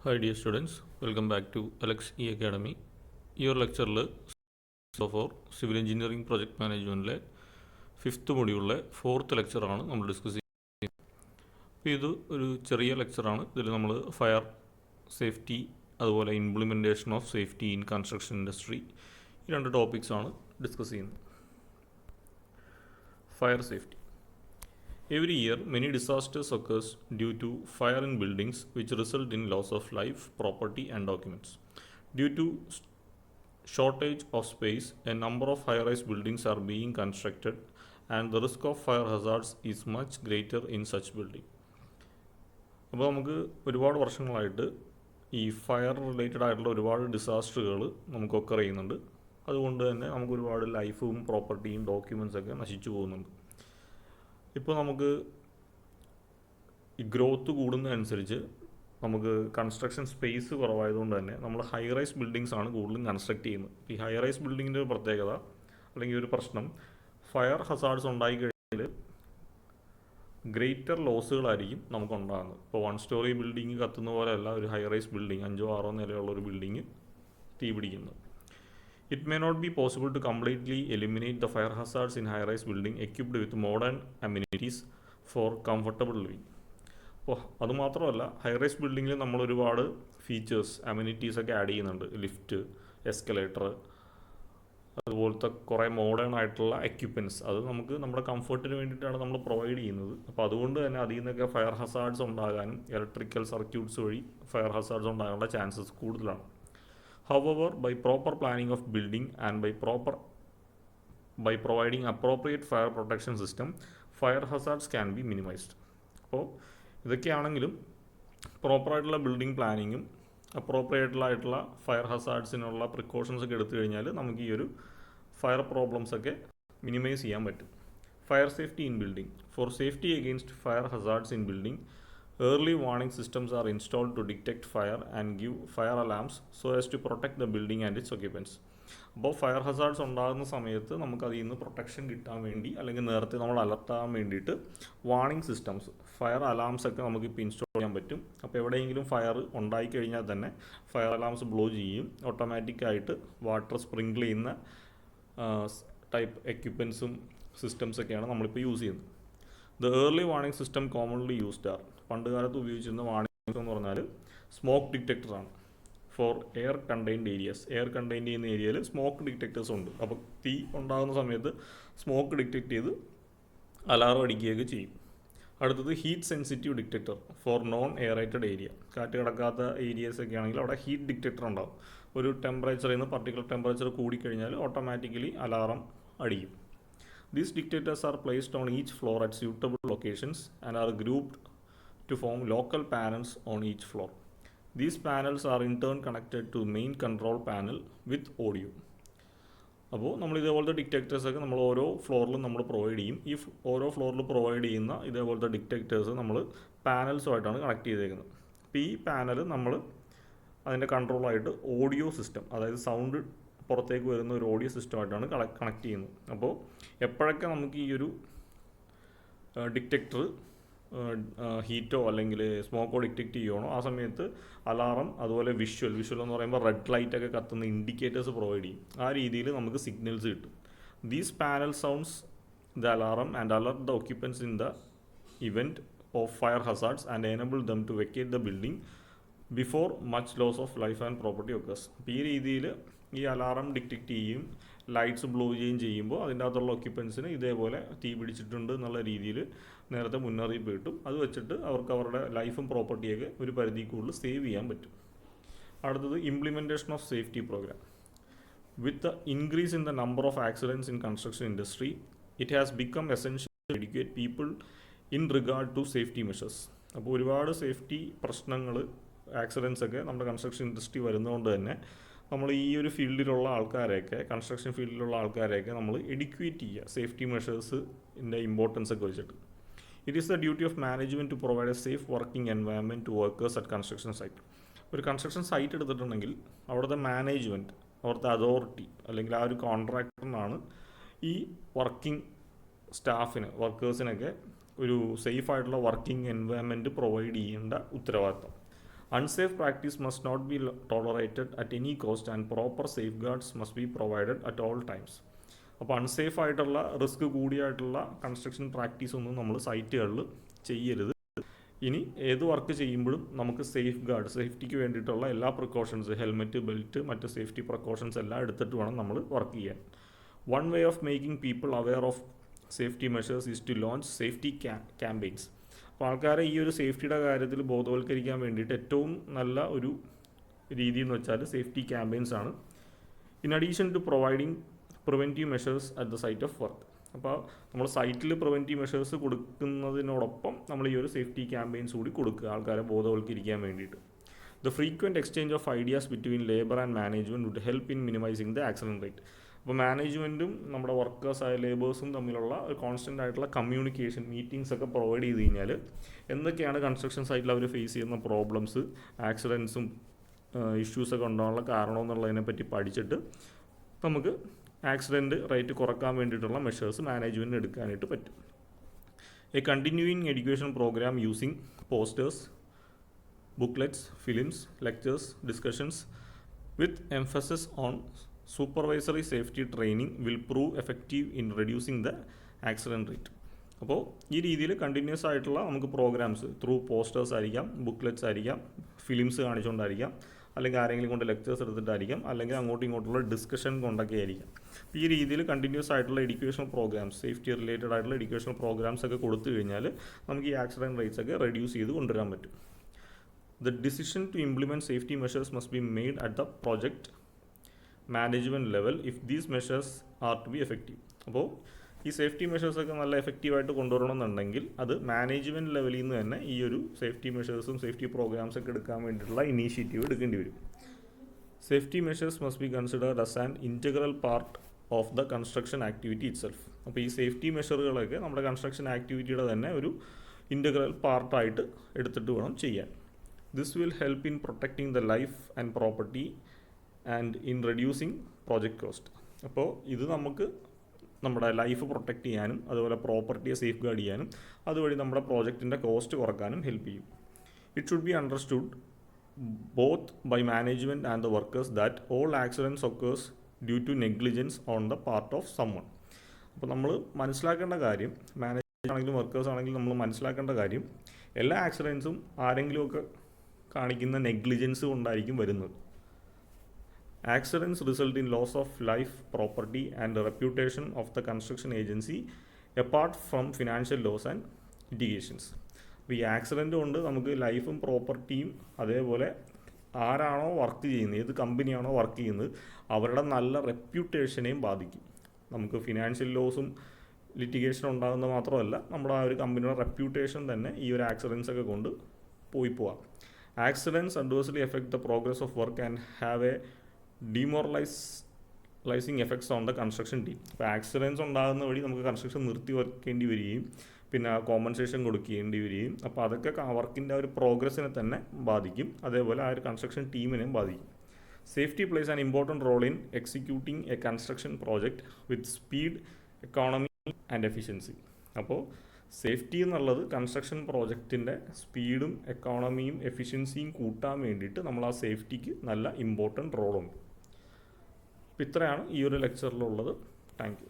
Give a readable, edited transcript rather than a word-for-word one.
Hi dear students, welcome back to Alex E Academy. Your lecture for Civil Engineering Project Management 5th module 4th lecture ആണ് നമ്മൾ discuss ചെയ്യുന്നത്. അപ്പോൾ ഇത് ഒരു ചെറിയ ലെക്ചറാണ്. ഇതിൽ നമ്മൾ ഫയർ സേഫ്റ്റി അതുപോലെ implementation of safety in construction industry ഈ രണ്ട് ടോപ്പിക്സാണ് ഡിസ്കസ് ചെയ്യുന്നത്. Fire safety. Every year, many disasters occurs due to fire in buildings, which result in loss of life, property, and documents. Due to shortage of space, a number of high-rise buildings are being constructed, and the risk of fire hazards is much greater in such building. അപ്പോൾ നമുക്ക് ഒരുപാട് വർഷങ്ങളായിട്ട് ഈ fire related ആയിട്ടുള്ള ഒരുപാട് ഡിസാസ്റ്ററുകൾ നമുക്ക് occur ചെയ്യുന്നുണ്ട്. അതുകൊണ്ട് തന്നെ നമുക്ക് ഒരുപാട് ലൈഫും പ്രോപ്പർട്ടിയും ഡോക്യുമെൻസൊക്കെ നശിച്ചു പോകുന്നുണ്ട്. ഇപ്പോൾ നമുക്ക് ഈ ഗ്രോത്ത് കൂടുന്നതനുസരിച്ച് നമുക്ക് കൺസ്ട്രക്ഷൻ സ്പേസ് കുറവായതുകൊണ്ട് തന്നെ നമ്മൾ ഹൈ റൈസ് ബിൽഡിങ്സ് ആണ് കൂടുതലും കൺസ്ട്രക്ട് ചെയ്യുന്നത്. ഈ ഹൈ റൈസ് ബിൽഡിങ്ങിൻ്റെ ഒരു പ്രത്യേകത അല്ലെങ്കിൽ ഒരു പ്രശ്നം, ഫയർ ഹസാർഡ്സ് ഉണ്ടായി കഴിഞ്ഞാൽ ഗ്രേറ്റർ ലോസുകളായിരിക്കും നമുക്കുണ്ടാകുന്നത്. ഇപ്പോൾ 1 സ്റ്റോറി ബിൽഡിങ് കത്തുന്ന പോലെയല്ല ഒരു ഹൈ റൈസ് ബിൽഡിങ് 5-6 നിലയുള്ള ഒരു ബിൽഡിങ് തീ പിടിക്കുന്നത്. It may not be possible to completely eliminate the fire hazards in high-rise building equipped with modern amenities for comfortable living. അപ്പോൾ അതുമാത്രമല്ല, ഹൈ-റൈസ് ബിൽഡിങ്ങിൽ നമ്മൾ ഒരുപാട് ഫീച്ചേഴ്സ് അമ്യൂണിറ്റീസ് ഒക്കെ ആഡ് ചെയ്യുന്നുണ്ട്. ലിഫ്റ്റ്, എസ്കലേറ്റർ, അതുപോലത്തെ കുറേ മോഡേൺ ആയിട്ടുള്ള എക്യുപ്മെൻറ്റ്സ്. അത് നമുക്ക് നമ്മുടെ കംഫർട്ടിന് വേണ്ടിയിട്ടാണ് നമ്മൾ പ്രൊവൈഡ് ചെയ്യുന്നത്. അപ്പോൾ അതുകൊണ്ട് തന്നെ അതിൽ നിന്നൊക്കെ ഫയർ ഹസാർഡ്സ് ഉണ്ടാകാനും ഇലക്ട്രിക്കൽ സർക്യൂട്ട്സ് വഴി ഫയർ ഹസാർഡ്സ് ഉണ്ടാകാനുള്ള ചാൻസസ് കൂടുതലാണ്. However, by proper planning of building and by providing appropriate fire protection system, fire hazards can be minimized. അപ്പോൾ ഇതൊക്കെയാണെങ്കിലും പ്രോപ്പറായിട്ടുള്ള ബിൽഡിംഗ് പ്ലാനിങ്ങും അപ്രോപ്രിയേറ്റായിട്ടുള്ള ഫയർ ഹസാർഡ്സിനുള്ള പ്രിക്കോഷൻസ് ഒക്കെ എടുത്തു കഴിഞ്ഞാൽ നമുക്ക് ഈ ഒരു ഫയർ പ്രോബ്ലംസൊക്കെ മിനിമൈസ് ചെയ്യാൻ പറ്റും. Fire safety in building. For safety against fire hazards in building, early warning systems are installed to detect fire and give fire alarms so as to protect the building and its occupants. അപ്പോൾ fire hazards ഉണ്ടാകുന്ന സമയത്ത് നമുക്ക് അതിൽ നിന്ന് protection കിട്ടാൻ വേണ്ടി അല്ലെങ്കിൽ നേരത്തെ നമ്മൾ അലർട്ടാകാൻ വേണ്ടിയിട്ട് വാർണിംഗ് സിസ്റ്റംസ്, ഫയർ അലാംസ് ഒക്കെ നമുക്കിപ്പോൾ ഇൻസ്റ്റാൾ ചെയ്യാൻ പറ്റും. അപ്പോൾ എവിടെയെങ്കിലും ഫയർ ഉണ്ടായിക്കഴിഞ്ഞാൽ തന്നെ ഫയർ അലാംസ് ബ്ലോ ചെയ്യും. ഓട്ടോമാറ്റിക്കായിട്ട് വാട്ടർ സ്പ്രിങ്കിൾ ചെയ്യുന്ന ടൈപ്പ് എക്യുപ്മെൻസും സിസ്റ്റംസൊക്കെയാണ് നമ്മളിപ്പോൾ യൂസ് ചെയ്യുന്നത്. The early warning system commonly used are, പണ്ട് കാലത്ത് ഉപയോഗിച്ചിരുന്ന വാർണിംഗ് എന്ന് പറഞ്ഞാൽ സ്മോക്ക് ഡിറ്റക്ടറാണ്. For air contained areas, air contained ചെയ്യുന്ന ഏരിയയിൽ സ്മോക്ക് ഡിറ്റക്ടേഴ്സ് ഉണ്ട്. അപ്പോൾ തീ ഉണ്ടാകുന്ന സമയത്ത് സ്മോക്ക് ഡിറ്റക്ട് ചെയ്ത് അലാറം അടിക്കുകയൊക്കെ ചെയ്യും. അടുത്തത് heat sensitive detector for non aerated area, കാറ്റ് കിടക്കാത്ത ഏരിയസ് ഒക്കെ ആണെങ്കിൽ അവിടെ ഹീറ്റ് ഡിറ്റക്ടർ ഉണ്ടാവും. ഒരു ടെമ്പറേച്ചറിൽ നിന്ന് പർട്ടിക്കുലർ ടെമ്പറേച്ചർ കൂടിക്കഴിഞ്ഞാൽ ഓട്ടോമാറ്റിക്കലി അലാറം അടിക്കും. These detectors are placed on each floor at suitable locations and are grouped to form local panels on each floor. These panels are in turn connected to main control panel with audio. അപ്പോൾ നമ്മൾ ഇതേപോലത്തെ ഡിറ്റക്ടേഴ്സൊക്കെ നമ്മൾ ഓരോ ഫ്ലോറിലും നമ്മൾ provide ചെയ്യും. ഈ ഓരോ ഫ്ലോറിൽ പ്രൊവൈഡ് ചെയ്യുന്ന ഇതേപോലത്തെ ഡിറ്റക്ടേഴ്സ് നമ്മൾ പാനൽസുമായിട്ടാണ് കണക്ട് ചെയ്തേക്കുന്നത്. അപ്പോൾ ഈ പാനൽ നമ്മൾ അതിൻ്റെ കൺട്രോളായിട്ട് ഓഡിയോ സിസ്റ്റം, അതായത് സൗണ്ട് പുറത്തേക്ക് വരുന്ന ഒരു ഓഡിയോ സിസ്റ്റമായിട്ടാണ് കണക്ട് ചെയ്യുന്നത്. അപ്പോൾ എപ്പോഴൊക്കെ നമുക്ക് ഈ ഒരു ഡിറ്റക്ടർ ഹീറ്റോ അല്ലെങ്കിൽ സ്മോക്കോ ഡിറ്റക്റ്റ് ചെയ്യണോ ആ സമയത്ത് അലാറം, അതുപോലെ വിഷ്വൽ എന്ന് പറയുമ്പോൾ റെഡ് ലൈറ്റ് ഒക്കെ കത്തുന്ന ഇൻഡിക്കേറ്റേഴ്സ് പ്രൊവൈഡ് ചെയ്യും. ആ രീതിയിൽ നമുക്ക് സിഗ്നൽസ് കിട്ടും. These panel sounds the alarm and alert the occupants in the event of fire hazards and enable them to vacate the building before much loss of life and property occurs. അപ്പോൾ ഈ രീതിയിൽ ഈ alarm detect ചെയ്യും, lights blow ചെയ്യുമ്പോൾ അതിൻ്റെ അകത്തുള്ള ഓക്യുപ്പൻസിന് ഇതേപോലെ തീ പിടിച്ചിട്ടുണ്ട് എന്നുള്ള രീതിയിൽ നേരത്തെ മുന്നറിയിപ്പ് കിട്ടും. അത് വെച്ചിട്ട് അവർക്ക് അവരുടെ ലൈഫും പ്രോപ്പർട്ടിയൊക്കെ ഒരു പരിധി കൂടുതൽ സേവ് ചെയ്യാൻ പറ്റും. അടുത്തത് implementation of safety programme. With the increase in the number of accidents in construction industry, it has become essential to educate people in regard to safety measures. അപ്പോൾ ഒരുപാട് സേഫ്റ്റി പ്രശ്നങ്ങൾ, ആക്സിഡൻറ്റ്സ് ഒക്കെ നമ്മുടെ കൺസ്ട്രക്ഷൻ ഇൻഡസ്ട്രി വരുന്നതുകൊണ്ട് തന്നെ നമ്മൾ ഈ ഒരു ഫീൽഡിലുള്ള ആൾക്കാരെയൊക്കെ, കൺസ്ട്രക്ഷൻ ഫീൽഡിലുള്ള ആൾക്കാരെയൊക്കെ നമ്മൾ എഡ്യൂക്കേറ്റ് ചെയ്യുക സേഫ്റ്റി മെഷേഴ്സിൻ്റെ ഇമ്പോർട്ടൻസ് ഒക്കെ വെച്ചിട്ട്. It is the duty of management to provide a safe working environment to workers at construction site. ഒരു കൺസ്ട്രക്ഷൻ സൈറ്റ് എടുത്തിട്ടുണ്ടെങ്കിൽ അവിടുത്തെ മാനേജ്മെൻറ്റ്, അവിടുത്തെ അതോറിറ്റി അല്ലെങ്കിൽ ആ ഒരു കോൺട്രാക്ടറിനാണ് ഈ വർക്കിംഗ് സ്റ്റാഫിന്, വർക്കേഴ്സിനൊക്കെ ഒരു സേഫായിട്ടുള്ള വർക്കിംഗ് എൻവയൺമെൻറ്റ് പ്രൊവൈഡ് ചെയ്യേണ്ട ഉത്തരവാദിത്തം. Unsafe practice must not be tolerated at any cost and proper safeguards must be provided at all times. അപ്പോൾ അൺസേഫ് ആയിട്ടുള്ള റിസ്ക് കൂടിയായിട്ടുള്ള കൺസ്ട്രക്ഷൻ പ്രാക്ടീസ് ഒന്നും നമ്മൾ സൈറ്റുകളിൽ ചെയ്യരുത്. ഇനി ഏത് വർക്ക് ചെയ്യുമ്പോഴും നമുക്ക് സേഫ്റ്റിക്ക് വേണ്ടിയിട്ടുള്ള എല്ലാ പ്രിക്കോഷൻസ്, ഹെൽമെറ്റ്, ബെൽറ്റ്, മറ്റ് സേഫ്റ്റി പ്രിക്കോഷൻസ് എല്ലാം എടുത്തിട്ട് വേണം നമ്മൾ വർക്ക് ചെയ്യാൻ. One way of making people aware of safety measures is to launch safety campaigns. അപ്പോൾ ആൾക്കാരെ ഈ ഒരു സേഫ്റ്റിയുടെ കാര്യത്തിൽ ബോധവൽക്കരിക്കാൻ വേണ്ടിയിട്ട് ഏറ്റവും നല്ല ഒരു രീതി എന്ന് വെച്ചാൽ സേഫ്റ്റി ക്യാമ്പയിൻസ് ആണ്. In addition to providing preventive measures at the site of work. അപ്പോൾ നമ്മൾ സൈറ്റിൽ പ്രിവെൻറ്റീവ് മെഷേഴ്സ് കൊടുക്കുന്നതിനോടൊപ്പം നമ്മൾ ഈ ഒരു സേഫ്റ്റി ക്യാമ്പയിൻസ് കൂടി കൊടുക്കുക ആൾക്കാരെ ബോധവൽക്കരിക്കാൻ വേണ്ടിയിട്ട്. The frequent exchange of ideas between labour and management would help in minimising the accident rate. അപ്പോൾ മാനേജ്മെൻറ്റും നമ്മുടെ വർക്കേഴ്സായ ലേബേഴ്സും തമ്മിലുള്ള ഒരു കോൺസ്റ്റൻ്റ് ആയിട്ടുള്ള കമ്മ്യൂണിക്കേഷൻ, മീറ്റിംഗ്സ് ഒക്കെ പ്രൊവൈഡ് ചെയ്ത് കഴിഞ്ഞാൽ എന്തൊക്കെയാണ് കൺസ്ട്രക്ഷൻ സൈറ്റിൽ അവർ ഫേസ് ചെയ്യുന്ന പ്രോബ്ലംസ്, ആക്സിഡൻസും ഇഷ്യൂസൊക്കെ ഉണ്ടാകാനുള്ള കാരണം എന്നുള്ളതിനെ പറ്റി പഠിച്ചിട്ട് നമുക്ക് ആക്സിഡൻറ്റ് റേറ്റ് കുറക്കാൻ വേണ്ടിയിട്ടുള്ള മെഷേഴ്സ് മാനേജ്മെൻറ്റിന് എടുക്കാനായിട്ട് പറ്റും. A continuing education programme using posters, booklets, films, lectures, discussions with emphasis on supervisory safety training will prove effective in reducing the accident rate. അപ്പോൾ ഈ രീതിയിൽ കണ്ടിന്യൂസ് ആയിട്ടുള്ള നമുക്ക് പ്രോഗ്രാംസ് ത്രൂ പോസ്റ്റേഴ്സ് ആയിരിക്കാം, ബുക്ക്ലെറ്റ്സ് ആയിരിക്കാം, ഫിലിംസ് കാണിച്ചുകൊണ്ടായിരിക്കാം, അല്ലെങ്കിൽ ആരെങ്കിലും കൊണ്ട് ലെക്ചേഴ്സ് എടുത്തിട്ടായിരിക്കാം, അല്ലെങ്കിൽ അങ്ങോട്ടും ഇങ്ങോട്ടുള്ള ഡിസ്കഷൻ കൊണ്ടൊക്കെ ആയിരിക്കാം. ഈ രീതിയിൽ കണ്ടിന്യൂസ് ആയിട്ടുള്ള എഡ്യൂക്കേഷണൽ പ്രോഗ്രാംസ്, സേഫ്റ്റി റിലേറ്റഡ് ആയിട്ടുള്ള എഡ്യൂക്കേഷണൽ പ്രോഗ്രാംസ് ഒക്കെ കൊടുത്തു കഴിഞ്ഞാൽ നമുക്ക് ഈ ആക്സിഡൻറ്റ് റേറ്റ്സ് ഒക്കെ റെഡ്യൂസ് ചെയ്ത് കൊണ്ടുവരാൻ പറ്റും. The decision to implement safety measures must be made at the project management level if these measures are to be effective. അപ്പോൾ ഈ സേഫ്റ്റി മെഷേഴ്സൊക്കെ നല്ല എഫക്റ്റീവായിട്ട് കൊണ്ടുവരണമെന്നുണ്ടെങ്കിൽ അത് മാനേജ്മെൻറ്റ് ലെവലിൽ നിന്ന് തന്നെ ഈ ഒരു സേഫ്റ്റി മെഷേഴ്സും സേഫ്റ്റി പ്രോഗ്രാംസൊക്കെ എടുക്കാൻ വേണ്ടിയിട്ടുള്ള ഇനീഷ്യേറ്റീവ് എടുക്കേണ്ടി വരും. Safety measures must be considered as an integral part of the construction activity itself. അപ്പോൾ ഈ സേഫ്റ്റി മെഷറുകളൊക്കെ നമ്മുടെ കൺസ്ട്രക്ഷൻ ആക്ടിവിറ്റിയുടെ തന്നെ ഒരു ഇൻറ്റഗ്രൽ പാർട്ടായിട്ട് എടുത്തിട്ട് വേണം ചെയ്യാൻ. This will help in protecting the life and property and in reducing project cost. അപ്പോൾ ഇത് നമുക്ക് നമ്മുടെ ലൈഫ് പ്രൊട്ടക്റ്റ് ചെയ്യാനും അതുപോലെ പ്രോപ്പർട്ടിയെ സേഫ് ഗാർഡ് ചെയ്യാനും അതുവഴി നമ്മുടെ പ്രോജക്റ്റിൻ്റെ കോസ്റ്റ് കുറക്കാനും ഹെൽപ്പ് ചെയ്യും. It should be understood both by management and the workers that all accidents occurs due to negligence on the part of someone. അപ്പോൾ നമ്മൾ മനസ്സിലാക്കേണ്ട കാര്യം, മാനേജ്മെൻറ്റ് ആണെങ്കിലും വർക്കേഴ്സ് ആണെങ്കിലും നമ്മൾ മനസ്സിലാക്കേണ്ട കാര്യം, എല്ലാ ആക്സിഡൻസും ആരെങ്കിലുമൊക്കെ കാണിക്കുന്ന നെഗ്ലിജൻസ് കൊണ്ടായിരിക്കും വരുന്നത്. Accidents result in loss of life, property and the reputation of the construction agency apart from financial loss and litigations. അപ്പോൾ ഈ ആക്സിഡൻറ്റ് കൊണ്ട് നമുക്ക് ലൈഫും പ്രോപ്പർട്ടിയും അതേപോലെ ആരാണോ വർക്ക് ചെയ്യുന്നത്, ഏത് കമ്പനിയാണോ വർക്ക് ചെയ്യുന്നത് അവരുടെ നല്ല റെപ്യൂട്ടേഷനെയും ബാധിക്കും. നമുക്ക് ഫിനാൻഷ്യൽ ലോസും ലിറ്റിഗേഷൻ ഉണ്ടാകുന്നത് മാത്രമല്ല, നമ്മുടെ ആ ഒരു കമ്പനിയുടെ റെപ്യൂട്ടേഷൻ തന്നെ ഈ ഒരു ആക്സിഡൻസ് ഒക്കെ കൊണ്ട് പോവാം. Accidents adversely affect the progress of work and have a demoralising effects on the construction team. ഇപ്പോൾ ആക്സിഡൻസ് ഉണ്ടാകുന്ന വഴി നമുക്ക് കൺസ്ട്രക്ഷൻ നിർത്തി വെക്കേണ്ടി വരികയും പിന്നെ കോമ്പൻസേഷൻ കൊടുക്കേണ്ടി വരികയും അപ്പോൾ അതൊക്കെ വർക്കിൻ്റെ ആ ഒരു പ്രോഗ്രസ്സിനെ തന്നെ ബാധിക്കും, അതേപോലെ ആ ഒരു കൺസ്ട്രക്ഷൻ ടീമിനെയും ബാധിക്കും. Safety plays an important role in executing a construction project with speed, economy and efficiency. അപ്പോൾ സേഫ്റ്റി എന്നുള്ളത് കൺസ്ട്രക്ഷൻ പ്രോജക്റ്റിൻ്റെ സ്പീഡും എക്കോണമിയും എഫിഷ്യൻസിയും കൂട്ടാൻ വേണ്ടിയിട്ട് നമ്മൾ ആ സേഫ്റ്റിക്ക് നല്ല ഇമ്പോർട്ടൻറ്റ് റോളുണ്ട്. അപ്പോൾ ഇത്രയാണ് ഈ ഒരു ലെക്ചറിലുള്ളത്. Thank you.